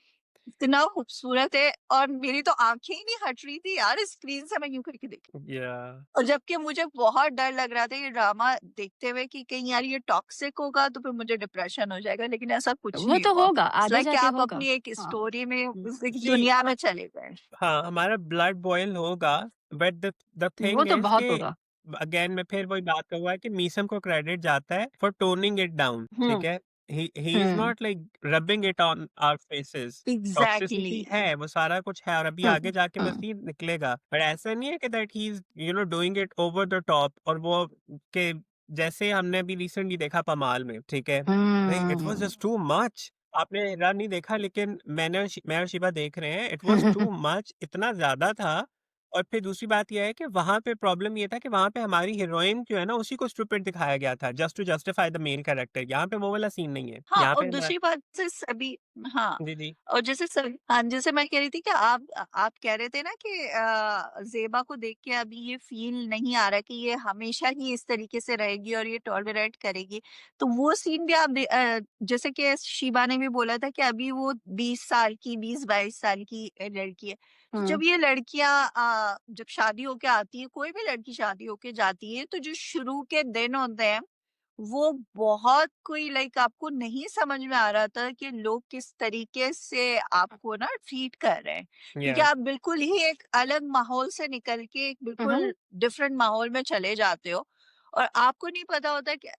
इतना खूबसूरत है और मेरी तो आंखें ही नहीं हट रही थी यार स्क्रीन से, मैं यूं करके देख रही थी. या और जबकि मुझे बहुत डर लग रहा था ये ड्रामा देखते हुए कि कहीं यार ये टॉक्सिक होगा तो फिर मुझे डिप्रेशन हो जाएगा, लेकिन ऐसा कुछ वो नहीं तो हुआ. होगा, इट्स आगे लाइक कि जाके आप होगा. अपनी एक हाँ. स्टोरी में उस एक सी, दुनिया में चले गए. हाँ, हमारा ब्लड बॉयल होगा, बट द वो थिंग तो इज बहुत कि होगा. अगेन मैं फिर वही बात करूंगा कि मीसम को क्रेडिट जाता है फॉर टोनिंग इट डाउन, ठीक हम्म. है. He is hmm. Not like rubbing it on our faces. Exactly. Toxicity है, वो सारा कुछ है और अभी आगे जाके मसीह निकलेगा, पर ऐसा नहीं है कि that he is doing it over the top. और वो के जैसे हमने अभी रिसेंटली देखा पमाल में, ठीक है, नहीं, it was just too much. आपने रन नहीं देखा, लेकिन मैं और शिवा देख रहे हैं, इट वाज टू मच, इतना ज्यादा था. और फिर दूसरी बात यह है कि वहां पे प्रॉब्लम ये था कि वहां पे हमारी हीरोइन जो है ना उसी को स्टूपिड दिखाया गया था just to justify the main character. यहाँ पे वो वाला सीन नहीं है. हाँ, यहाँ और पे दूसरी बात से सभी, हाँ, जी जी और जैसे हाँ, जैसे मैं कह रही थी कि आप कह रहे थे ना कि ज़ेबा को देख के अभी ये फ़ील नहीं आ रहा कि ये हमेशा ही इस तरीके से रहेगी और ये टॉलरेट करेगी। तो वो सीन भी जैसे कि शिबा ने भी बोला था कि अभी वो 20 साल की 20-22 साल की लड़की है। तो जब ये लड़कियाँ जब शादी होके आती है, कोई भी लड़की शादी होके जाती है, तो जो शुरू के दिन होते हैं वो बहुत कोई लाइक आपको नहीं समझ में आ रहा था कि लोग किस तरीके से आपको ना ट्रीट कर रहे हैं, क्योंकि या आप बिल्कुल ही एक अलग माहौल से निकल के एक बिल्कुल डिफरेंट माहौल में चले जाते हो और आपको नहीं पता होता कि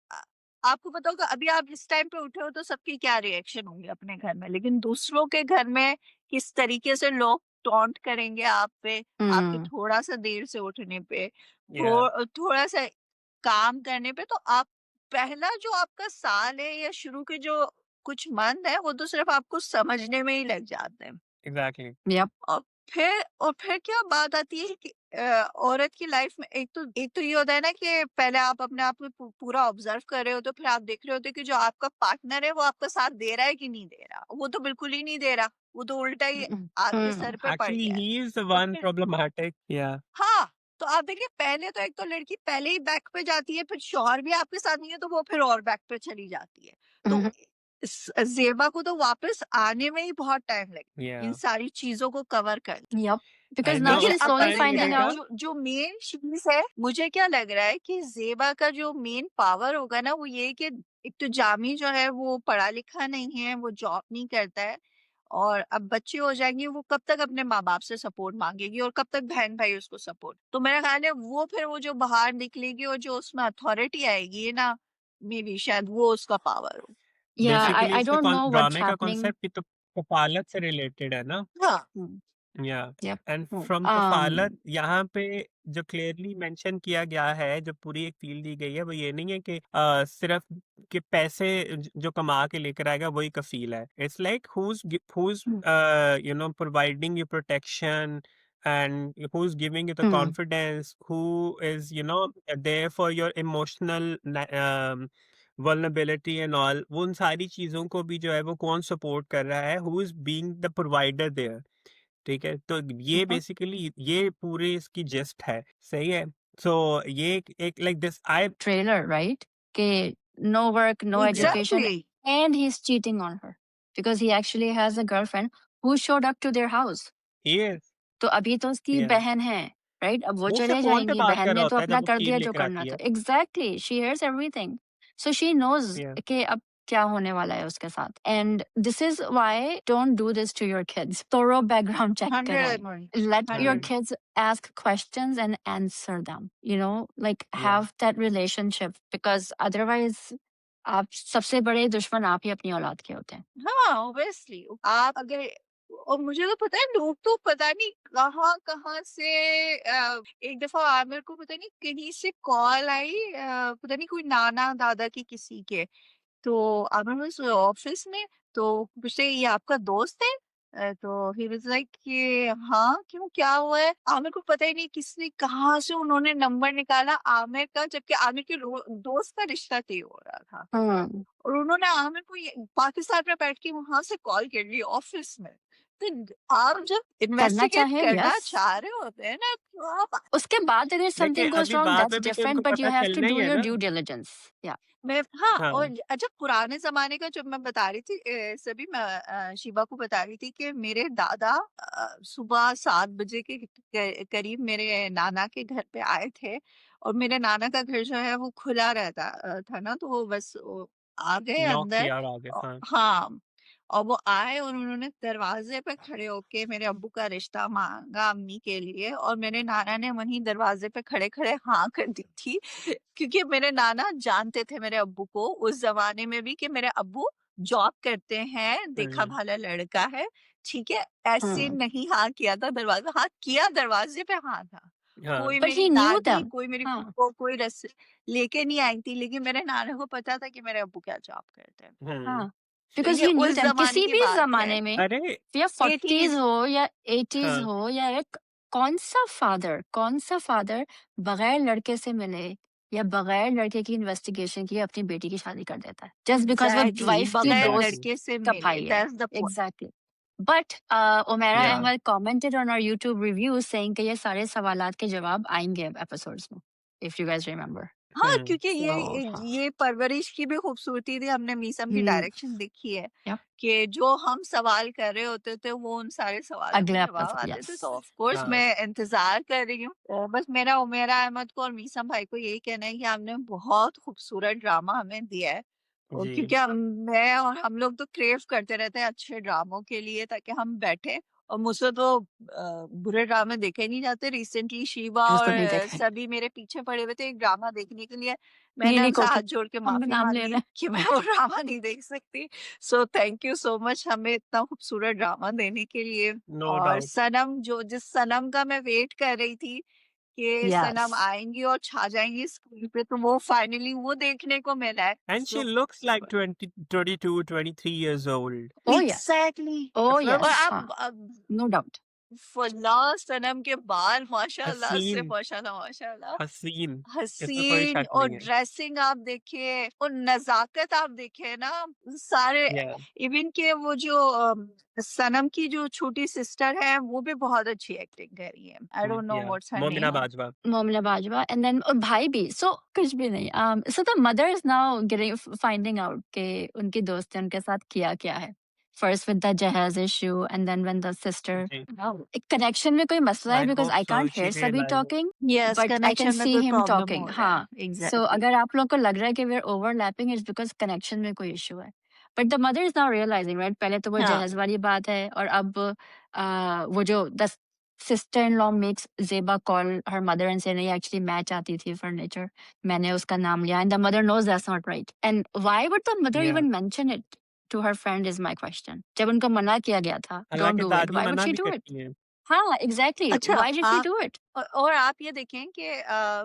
आपको पता होगा अभी आप इस टाइम पे उठे हो तो सबके क्या रिएक्शन होंगे अपने घर में, लेकिन दूसरों के घर में किस तरीके से लोग टॉन्ट करेंगे आप पे, आपके हुँ, थोड़ा सा देर से उठने पे, या थोड़ा सा काम करने पे। तो आप पहला जो आपका साल है या शुरू के जो कुछ मंथ है वो तो सिर्फ आपको समझने में ही लग जाते हैं। Exactly yup. और फिर क्या बात आती है कि औरत की लाइफ में एक तो ये होता है ना कि पहले आप अपने आप को पूरा ऑब्जर्व कर रहे हो, तो फिर आप देख रहे होते कि जो आपका पार्टनर है वो आपका साथ दे रहा है कि नहीं दे रहा। वो तो बिल्कुल ही नहीं दे रहा, वो तो उल्टा ही आपके हुँ, सर पे पड़ एक्चुअली गया है। ही इज द तो वन फिर प्रॉब्लमैटिक या हाँ, तो आप देखिए पहले तो एक तो लड़की पहले ही बैक पे जाती है, फिर शौहर भी आपके साथ नहीं है तो वो फिर और बैक पे चली जाती है। तो हुँ, ज़ेबा को तो वापस आने में ही बहुत टाइम लगा, इन या सारी चीज़ों को कवर कर। Yup, I because now no देखिए शी इज़ अब स्लोली पता टाइम क्या फाइंडिंग है, लेगा आउट। जो मेन चीज़ है, मुझे क्या लग रहा है कि ज़ेबा का जो मेन पावर होगा ना वो ये है कि एक तो जामी जो है वो पढ़ा-लिखा नहीं है, वो जॉब नहीं करता है, और अब बच्चे हो जाएँगे, वो कब तक अपने माँ-बाप से सपोर्ट माँगेगी और कब तक बहन-भाई उसको सपोर्ट। तो मेरा ख़्याल है वो फिर वो जो बाहर निकलेगी और जो उसमें अथॉरिटी आएगी ना, मेबी शायद वो उसका पावर हो। या आई बेसिकली आई इसमें डोंट नो व्हाट्स ड्रामे का हैपनिंग। कॉन्सेप्ट भी तो कफालत से रिलेटेड है ना हाँ, हुँ, या यप, एंड हुँ, फ्रॉम कफालत यहाँ पे जो क्लियरली मेंशन किया गया है, जो पूरी एक फील दी गई है, वो ये नहीं है कि सिर्फ कि पैसे जो कमा के लेकर आएगा वही कफील है। It's like who's hmm, providing you protection and who's giving you the hmm, confidence, who is there for your emotional vulnerability and all, वो उन सारी चीजों को भी जो है वो कौन सपोर्ट कर रहा है, who is being the provider there। ठीक है, तो ये हुँ, बेसिकली ये पूरी इसकी जिस्ट है, सही है। सो ये एक like this I trailer right? कि no work, no education exactly. And he is cheating on her because he actually has a girlfriend who showed up to their house. He is तो अभी तो उसकी या बहन है, राइट? अब वो वो उससे चले फोन पे जाएँगी, बात बहन कर रहा ने तो होता है जब अपना वो कर खीर दिया जो लेकर करना आती था। है। Exactly, she hears everything. So she knows या कि अब क्या होने वाला है उसके साथ। And this is why don't do this to your kids. Thorough background check 100 करें। मोरी, let your 100। Kids ask questions and answer them, you know, like या have that relationship because otherwise आप सबसे बड़े दुश्मन आप ही अपनी औलाद के होते हैं। हाँ, ऑब्वियसली आप अगर, और मुझे तो पता है लोग तो पता नहीं कहाँ-कहाँ से एक दफ़ा आमिर को पता नहीं कहीं से कॉल आई, पता नहीं कोई नाना-दादा की किसी के। तो आमिर वाज़ ऑफ़िस में, तो पूछते ये आपका दोस्त है? तो ही वाज़ लाइक कि हाँ, क्यों क्या हुआ है? आमिर को पता ही नहीं किसने कहाँ से उन्होंने नंबर निकाला आमिर का, जबकि आमिर के दोस्त का रिश्ता तय हो रहा था। हुँ, और उन्होंने आमिर को ये पाकिस्तान में बैठ के वहाँ से कॉल कर ली ऑफ़िस में। तो आप जब करना इन्वेस्टिगेट चाहे करना यस। चाह रहे होते हैं ना, तो आप उसके बाद अगर देखिए समथिंग गोज़ अभी रॉन्ग बाद दैट्स में भी तो डिफरेंट इनको बट यू पता हैव टू चलना ही डू है योर ना। Due diligence. या मैं हाँ, हाँ और अच्छा पुराने ज़माने का जब मैं बता रही थी, सभी मैं शिवा को बता रही थी कि मेरे दादा सुबह 7 बजे के करीब मेरे नाना के घर पे आए थे, और मेरे नाना का घर जो है वो खुला रहता था ना, तो वो बस वो आ गए नॉक अंदर। किया और आगे हाँ हाँ, और वो आए और उन्होंने दरवाजे पे खड़े होके मेरे अब्बू का रिश्ता माँगा अम्मी के लिए, और मेरे नाना ने वहीं दरवाजे पे खड़े-खड़े हाँ कर दी थी। क्योंकि मेरे नाना जानते थे मेरे अब्बू को उस ज़माने में भी कि मेरे अब्बू जॉब करते हैं, हम्म, देखा-भाला लड़का है, ठीक है? ऐसे हुँ, नहीं हाँ किया था दरवाज़ा, हाँ किया दरवाज़े पे हाँ था। हाँ कोई बट मेरी ही न्यू दादी, देम। कोई मेरी हाँ, फूफो, कोई लेके नहीं आई थी, लेकिन मेरे नाना को पता था कि मेरे अब्बू क्या जॉब करते हैं। हम्म, हाँ, तो बिकॉज़ ये ही न्यू उस देम ज़माने किसी की भी बात है, ज़माने में अरे या 40s 80s। हो या 80s हाँ हो या एक कौन-सा फादर बगैर लड़के से मिले या बगैर लड़के की इन्वेस्टिगेशन किए अपनी बेटी की शादी कर देता है, जस्ट बिकॉज़ वो एग्ज़ैक्टली, वाइफ की बगैर दोस्त एग्जैक्टली लड़के से का मिले, भाई है। That's the point. Exactly. But Umaira या Ahmad commented on our YouTube review saying कि ये सारे सवालात के जवाब आएँगे एपिसोड्स में, if you guys remember। हाँ, हम्म, क्योंकि So हाँ। ये परवरिश की भी खूबसूरती थी, हमने मीसम की हुँ, डायरेक्शन देखी है, यप, कि जो हम सवाल कर रहे होते थे, वो उन सारे सवालों के अगले जवाब एपिसोड आते थे, यस। तो ऑफ कोर्स हाँ मैं इंतज़ार कर रही हूँ। बस मेरा उमेरा अहमद को और मीसम भाई को यही कहना है कि आपने बहुत खूबसूरत ड्रामा हमें दिया है, और जी क्योंकि मैं और हम लोग तो क्रेव करते रहते हैं अच्छे ड्रामों के लिए, ताकि हम बैठें और मुझसे तो बुरे ड्रामे देखे ही नहीं जाते। रिसेंटली शिवा और बिल्कुल नहीं देखे। सभी मेरे पीछे पड़े हुए थे एक ड्रामा देखने के लिए। मैंने नीली उनसे कोठी हाथ जोड़ के हम भी माफ़ी नाम ले माँगी रहे हैं। कि मैं वो ड्रामा नहीं देख सकती। So thank you so much हमें इतना खूबसूरत ड्रामा देने के लिए। नो और डाउट। सनम जिस सनम का मैं वेट कर रही थी कि यस। सनम आएँगी और छा जाएँगी स्क्रीन पे, तो वो फाइनली वो देखने को मिला है। And she so looks like 20, 22, 23 years old. Oh yes! Exactly. Oh मतलब और यस! हाँ, आप अब नो डाउट। फना सनम के बाल माशाल्लाह से हसीन, माशाल्लाह माशाल्लाह। हसीन, इसमें कोई हसीन शक और नहीं है। ड्रेसिंग आप देखिए और नज़ाकत आप देखिए ना सारे। Yeah, इवन के वो जो सनम की जो छोटी सिस्टर है वो भी बहुत अच्छी एक्टिंग कर रही है। I don't know yeah. What's her Momina name. Bajwa. Momina Bajwa and then और भाई भी सो कुछ भी नहीं so the mother is now getting finding out कि उनकी दोस्त ने उनके साथ किया क्या है फर्स्ट विद द जहेज issue and then when the sister जी. एक कनेक्शन में कोई मसला है I because hope I so. Can't She hear सभी realizes. Talking yes, but I can connection में सी कोई हिम प्रॉब्लम टॉकिंग हो रहा हाँ है। So exactly. अगर आप लोग को लग रहा है कि we are overlapping it's because connection में कोई इशू है but the mother is now realising right पहले तो वो हाँ। जहेज वाली बात है और अब वो जो the sister-in-law makes Zeba call her mother and say, "नहीं, actually मैं चाहती थी furniture. मैंने उसका नाम लिया." And the mother knows that's not right. And why would the mother Yeah. even mention it to her friend is my question. जब उनको मना किया गया था, don't हालाँकि do it. दादी Why would मना she भी do it? करती हैं. हाँ, exactly. अच्छा Why did she आप do it? और आप ये देखें कि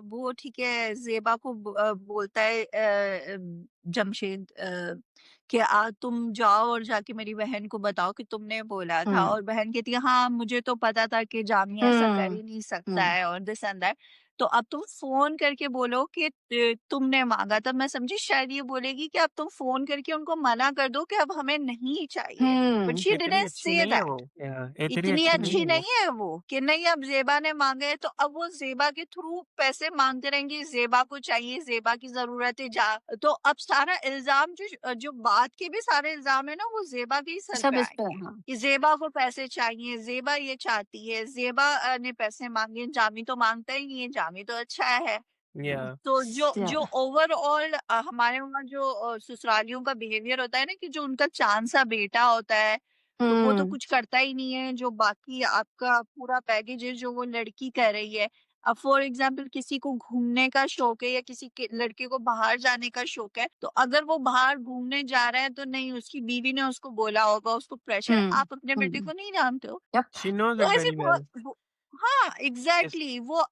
वो ठीक है ज़ेबा को बोलता है जमशेद कि तुम जाओ और जाके मेरी बहन को बताओ कि तुमने बोला था। हम्म और बहन कहती है हाँ मुझे तो पता था कि जामी ऐसा कर हम्म ही नहीं सकता हम्म है और दिस एंड दैट। तो अब तुम फोन करके बोलो कि तुमने मांगा। तब मैं समझी शायद ये बोलेगी कि अब तुम फोन करके उनको मना कर दो कि अब हमें नहीं चाहिए। बट हम्म शी इतनी डिडंट अच्छी से नहीं है दैट। वो. Yeah, इतनी इतनी अच्छी नहीं अच्छी है वो. नहीं है वो कि नहीं अब ज़ेबा ने माँगे तो अब वो ज़ेबा के थ्रू पैसे माँगते रहेंगे, ज़ेबा को चाहिए, ज़ेबा की ज़रूरत है जा। तो अब सारा इल्ज़ाम जो बात के भी सारे इल्ज़ाम है ना वो ज़ेबा के ही सर पे सब इस पे आएँगे हाँ कि ज़ेबा को पैसे चाहिए, ज़ेबा ये चाहती है, ज़ेबा ने पैसे माँगे, जामी तो माँगता ही नहीं है, जामी तो अच्छा है। Yeah. तो जो yeah. जो ओवरऑल हमारे वहाँ जो ससुरालियों का बिहेवियर होता है ना कि जो उनका चांद सा बेटा होता है तो वो तो हम्म कुछ करता ही नहीं है। जो बाकी आपका पूरा पैकेज है जो वो लड़की कर रही है। अब फॉर एग्जांपल किसी को घूमने का शौक है या किसी के लड़के को बाहर जाने का शौक है तो अगर वो बाहर घूमने जा रहा है तो नहीं उसकी बीवी ने उसको बोला होगा, उसको प्रेशर है। आप अपने बेटे हम्म को नहीं जानते हो? yep. She knows तो it ऐसे very well. हाँ Yes. एग्जैक्टली वो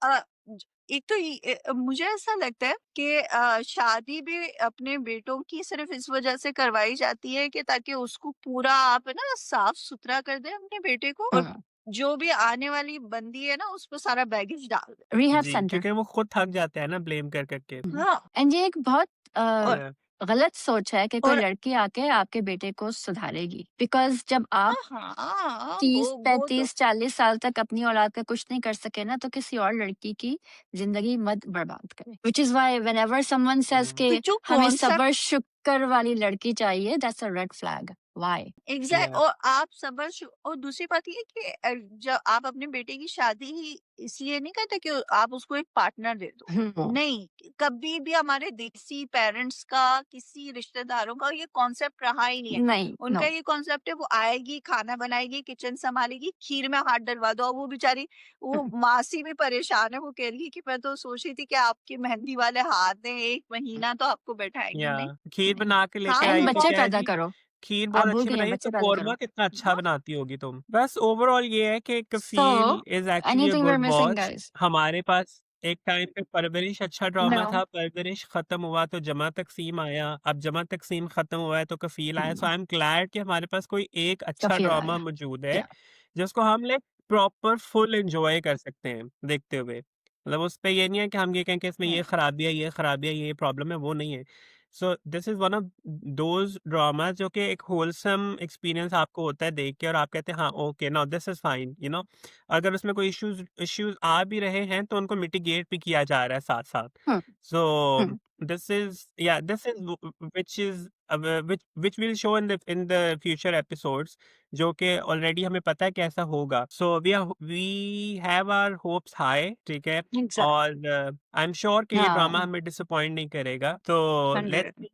एक तो मुझे ऐसा लगता है कि शादी भी अपने बेटों की सिर्फ इस वजह से करवाई जाती है कि ताकि उसको पूरा आप ना साफ सुथरा कर दें अपने बेटे को और जो भी आने वाली बंदी है ना उस पर सारा बैगेज डाल दे। Rehab जी, center. क्योंकि वो खुद थक जाते हैं ना ब्लेम कर करके. हाँ एंड ये एक बहुत और Yeah. गलत सोच है कि कोई और लड़की आके आपके बेटे को सुधारेगी बिकॉज जब आप हाँ हाँ तीस वो तो 35 40 साल तक अपनी औलाद का कुछ नहीं कर सके ना तो किसी और लड़की की जिंदगी मत बर्बाद करें which is why when ever someone says Mm. के तो जो हमें कॉन्सेप्ट सबर शुक्र वाली लड़की चाहिए that's a red flag why exact. Yeah. और आप और दूसरी बात ये कि जब आप अपने बेटे की शादी ही इसलिए नहीं करते कि आप उसको एक पार्टनर दे दो। नहीं, कभी भी हमारे देसी पेरेंट्स का किसी रिश्तेदारों का ये कॉन्सेप्ट रहा ही नहीं है। नहीं उनका नो ये कॉन्सेप्ट है वो आएगी खाना बनाएगी किचन संभालेगी खीर में हाथ डलवा दो। और वो बेचारी वो मासी भी परेशान है। वो कह रही है कि मैं तो सोच रही थी कि आपके मेहंदी वाले हाथ हैं 1 महीना तो आपको बैठाएंगी नहीं। Yeah. खीर बना के लेके हाँ एंड आई ये तो बच्चे क्या है पैदा जी, करो खीर आप बहुत भूल अच्छी गई हैं बनाई है तो बच्चे पैदा कोरमा करो कितना अच्छा हाँ बनाती होगी तुम. बस ओवरऑल ये है कि so Kafeel is actually a anything we are good missing watch. Guys हमारे पास एक टाइम पे परवरिश अच्छा ड्रामा नो था, परवरिश खत्म हुआ तो जमा तकसीम आया, अब जमा तकसीम खत्म हुआ है तो कफील आया. सो आई एम ग्लैड कि हमारे पास कोई एक अच्छा कफील ड्रामा आया मौजूद है या जिसको हम लाइक प्रॉपर फुल एंजॉय कर सकते हैं देखते हुए. मतलब उस पे ये नहीं है कि हम ये कहें कि इसमें ये खराबी है, ये खराबी है, ये प्रॉब्लम है, वो नहीं है. So this is one of those drama जो कि एक होलसम एक्सपीरियंस आपको होता है देख के और आप कहते हैं हाँ okay now this is fine you know. अगर उसमें कोई इश्यूज इश्यूज आ भी रहे हैं तो उनको मिटिगेट भी किया जा रहा है साथ साथ. सो this is yeah this is which is which will show in the future episodes जो कि ऑलरेडी हमें पता है कैसा होगा. So we have our hopes high. ठीक है. एग्जैक्ट और आई एम श्योर कि ये ड्रामा हाँ हमें डिसअपॉइंट नहीं करेगा. तो लेट्स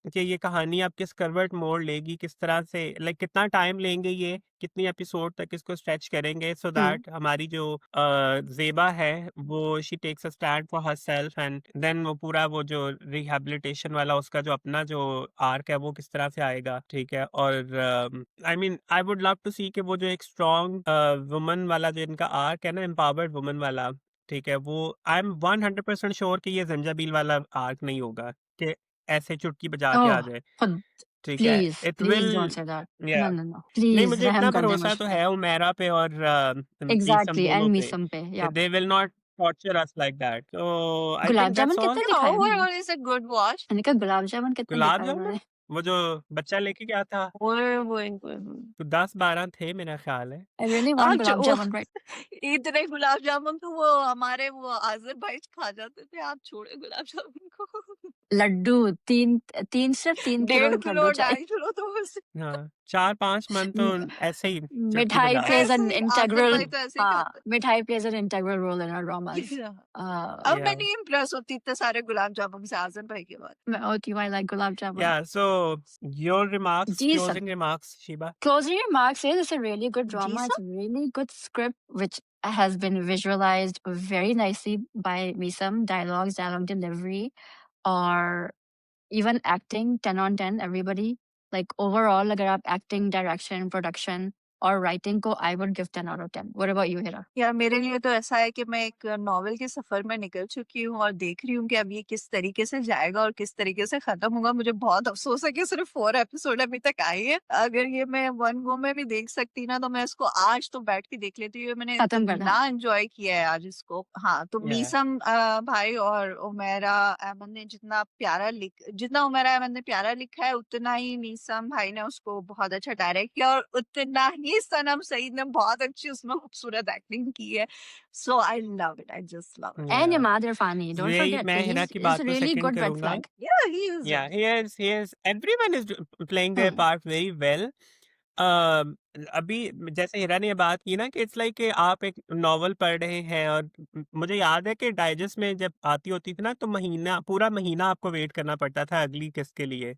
100 कि ये कहानी अब किस करवट मोड़ लेगी, किस तरह से लाइक कितना टाइम लेंगे ये, कितनी एपिसोड तक इसको स्ट्रेच करेंगे सो हुँ। दैट हमारी जो ज़ेबा है वो she takes a stand for herself and then वो पूरा वो जो रिहैबिलिटेशन वाला उसका जो अपना जो आर्क है वो किस तरह से आएगा, ठीक है? और I mean I would love to see कि वो जो एक स्ट्रॉन्ग वुमन वाला जो इनका आर्क है ना, एम्पावर्ड वुमन वाला, ठीक है? वो आई एम 100% श्योर कि ये ज़ंजाबील वाला आर्क नहीं होगा कि ऐसे चुटकी बजा के आ ओह! जाए, खुद ठीक है? Please, it please don't will say that. या नो, नो, नो। नहीं प्लीज़ मुझे रहम इतना कर दें भरोसा मुझ तो पे। है उमैरा पे और मीसम एग्ज़ैक्टली एंड दोनों पे मीसम पे, कि या they will not torture us like that. So I gulab think that's jamun all. कितने Yeah, दिखाए उन्होंने? overall it's a good watch. मैंने कहा गुलाब जामुन कितने गुलाब दिखाए जामुन? उन्होंने? वो जो बच्चा लेके गया था, वो तो 10-12 थे मेरा ख़्याल है। आई रियली वांट आज गुलाब वो जामुन राइट इतने गुलाब जामुन तो वो हमारे वो आज़िर भाई खा जाते थे, आप छोड़े गुलाब जामुन को। लड्डू 3 सिर्फ 3 किलो 1.5 किलो, लड्डू चाहिए। 2.5 किलो तो बस हाँ, 4-5 मन तो म ऐसे ही चुटकी मिठाई बजा के। प्लेज़ ऐसे एन ही आज़िर इंटीग्रल भाई तो ऐसे ही हाँ, खाते मिठाई plays an integral role in our थे। ड्रामास। अब मैं या नहीं इम्प्रेस होती इतने सारे गुलाब जामुन से आज़िर भाई के बाद। मैं होती हूँ I like gulab jamun. Yeah so your remarks, जी sir. Closing remarks Shiba? Closing remarks is it's a really good जी drama. Sir. It's a really good script which has been visualized very nicely by Misam. Dialogues, dialogue delivery, or even acting 10 on 10, everybody. Like overall, अगर आप acting, direction, production और writing को I would give 10 out of 10. What about you, Hira? यार मेरे लिए तो ऐसा है कि मैं एक नॉवेल के सफर में निकल चुकी हूँ और देख रही हूँ कि अब ये किस तरीके से जाएगा और किस तरीके से खत्म होगा। मुझे बहुत अफसोस है कि सिर्फ 4 एपिसोड अभी तक आए हैं। अगर ये मैं वन गो में भी देख सकती ना तो मैं इसको आज तो बैठ के देख लेती हूँ। मैंने खत्म कर देना। इतना एंजॉय किया है आज इसको। हाँ, तो या मीसम भाई और उमेरा अहमद ने जितना उमेरा अहमद ने प्यारा लिखा है उतना ही मीसम भाई ने उसको बहुत अच्छा डायरेक्ट किया और उतना ही सनम सईद ने बहुत अच्छी उसमें खूबसूरत एक्टिंग की है। So I love it, I just love it. And या Imad Irfani, don't यही forget, मैं हिना की he's बात a को really सेकंड good red करूँगा। flag. Yeah, he is Yeah, it. he is everyone is playing their Hmm. part very well. अभी जैसे हिरा ने ये बात की ना कि इट्स लाइक कि आप एक नॉवल पढ़ रहे हैं और मुझे याद है कि डाइजेस्ट में जब आती होती थी ना तो पूरा महीना आपको वेट करना पड़ता था अगली किस्त के लिए।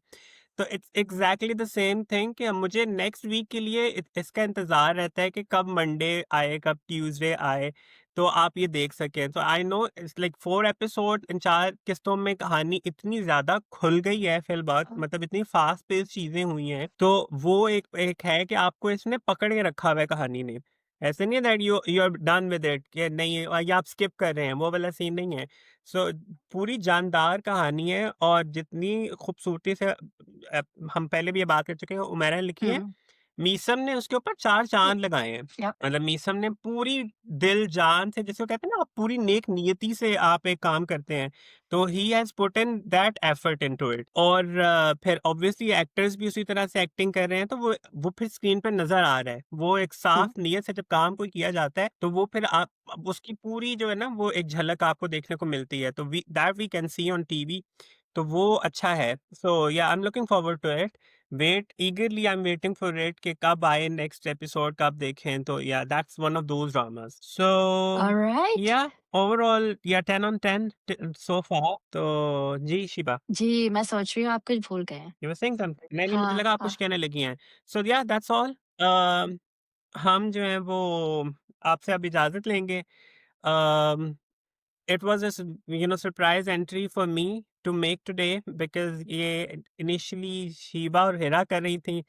तो it's exactly the same thing कि मुझे नेक्स्ट वीक के लिए इसका इंतज़ार रहता है कि कब मंडे आए, कब ट्यूसडे आए, तो आप ये देख सकें। तो I know it's like 4 episode in 4 किस्तों में कहानी इतनी ज़्यादा खुल गई है फिल वक़्त, मतलब इतनी फ़ास्ट पेस्ड चीज़ें हुई हैं, तो वो एक एक है कि आपको इसने पकड़ के रखा हुआ है कहानी ने। ऐसे नहीं है that you are done with it कि नहीं ये आप स्किप कर रहे हैं, वो वाला सीन नहीं है। सो पूरी जानदार कहानी है और जितनी खूबसूरती से हम पहले भी ये बात कर चुके हैं, उमैरा ने लिखी है, Hmm. मीसम ने उसके ऊपर 4 चाँद लगाए हैं। Yep. मतलब मीसम ने पूरी दिल जान से, जिसे वो कहते हैं ना, आप पूरी नेक नियति से आप एक काम करते हैं, तो he has put in that effort into it. और फिर ऑब्वियसली एक्टर्स भी उसी तरह से एक्टिंग कर रहे हैं, तो वो फिर स्क्रीन पे नज़र आ रहा है। वो एक Hmm. साफ नीयत से जब काम कोई किया जाता है, तो वो फिर आप अब उसकी पूरी जो है ना, वो एक झलक आपको देखने को मिलती है। तो we can see on TV, तो वो अच्छा है। So yeah I am looking forward to it. I am waiting for it कि कब आए नेक्स्ट एपिसोड, कब देखें। तो yeah that's one of those dramas. So All right. Yeah overall yeah 10 on 10 सो फार। तो जी शिबा, जी, मैं सोच रही हूँ आप कुछ भूल गए हैं। You were saying something? नहीं मुझे हाँ, लगा आप हाँ। कुछ कहने लगी हैं। सो या दैट्स ऑल। हम जो है वो आपसे अब इजाजत लेंगे। It was a surprise entry for me to make today because ये initially शीबा और हिरा कर रही थी,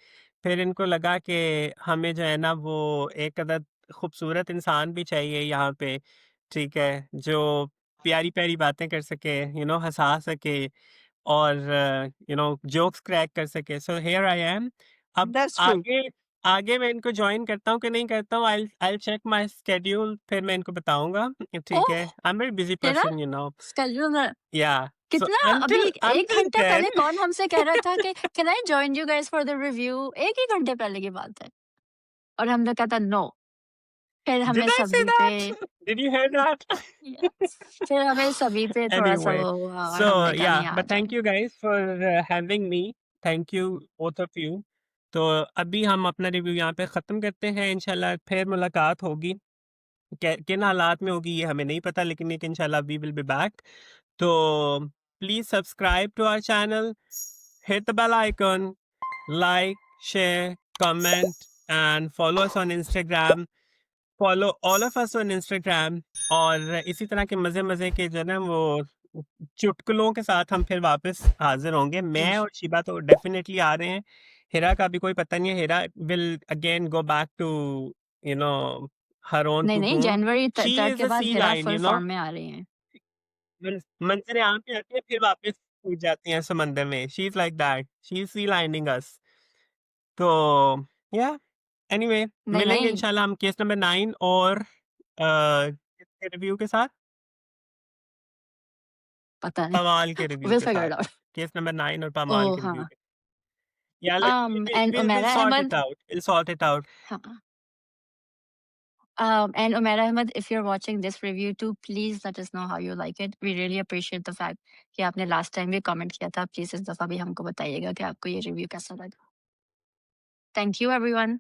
फिर इनको लगा कि हमें जो है ना वो एक अदद खूबसूरत इंसान भी चाहिए यहाँ पे, ठीक है, जो प्यारी प्यारी बातें कर सके, हंसा सके और जोक्स क्रैक कर सके। So here I am. अब That's true. आगे आगे मैं इनको ज्वाइन करता हूँ कि नहीं करता हूँ, आई चेक माय स्केड्यूल, फिर मैं इनको बताऊंगा, ठीक है। ओह! आई एम वेरी बिजी तेरा पर्सन। स्केड्यूल में या सो कितना अभी अंटिल 1 अंटिल घंटे देन पहले कौन हमसे कह रहा था कि can I join you guys for the review? 1 ही घंटे पहले की बात है और हमने कहा था नो। फिर हमें डिड आई से सभी पे that? Did you here that? Yes, फिर हमें सभी पे थोड़ा-सा Anyway, वो हुआ और so हमने कहा yeah, नहीं आ but thank जाए। you guys for having me. Thank you both of you. तो अभी हम अपना रिव्यू यहाँ पे ख़त्म करते हैं। इंशाल्लाह फिर मुलाकात होगी, किन हालात में होगी ये हमें नहीं पता, लेकिन इंशाल्लाह वी विल बी बैक। तो please subscribe to our channel, hit the bell icon, like, share, comment, and follow us on Instagram. Follow all of us on Instagram. और इसी तरह के मज़े-मज़े के जो है ना वो चुटकुलों के साथ हम फिर वापस हाज़िर होंगे। मैं और शिबा तो डेफ़िनेटली आ रहे हैं। हिरा का भी कोई पता नहीं है। Hira will again go back to you know her own नहीं, नहीं, cocoon. January she 3rd is के अ बाद see Hira lion, full you know? Form में आ रही हैं। मंज़र आम पे आती है फिर वापस कूद जाती हैं समंदर में। She is like that. She is see lining us. तो या एनीवे नहीं, मिलेंगे नहीं, इंशाल्लाह हम केस नंबर 9 और किसके रिव्यू के साथ? पता नहीं। पमाल के रिव्यू विल के फिगर साथ। It out. केस नंबर 9 और पमाल ओह! के रिव्यू हाँ। के yeah let's and we'll Umaira sort it Ahmad out. We'll sort it out. हाँ। And Umair Ahmed, if you're watching this review too, please let us know how you like it. We really appreciate the fact कि आपने last time भी comment किया था। Please इस दफ़ा भी हमको बताइएगा कि आपको ये रिव्यू कैसा लगा। Thank you everyone.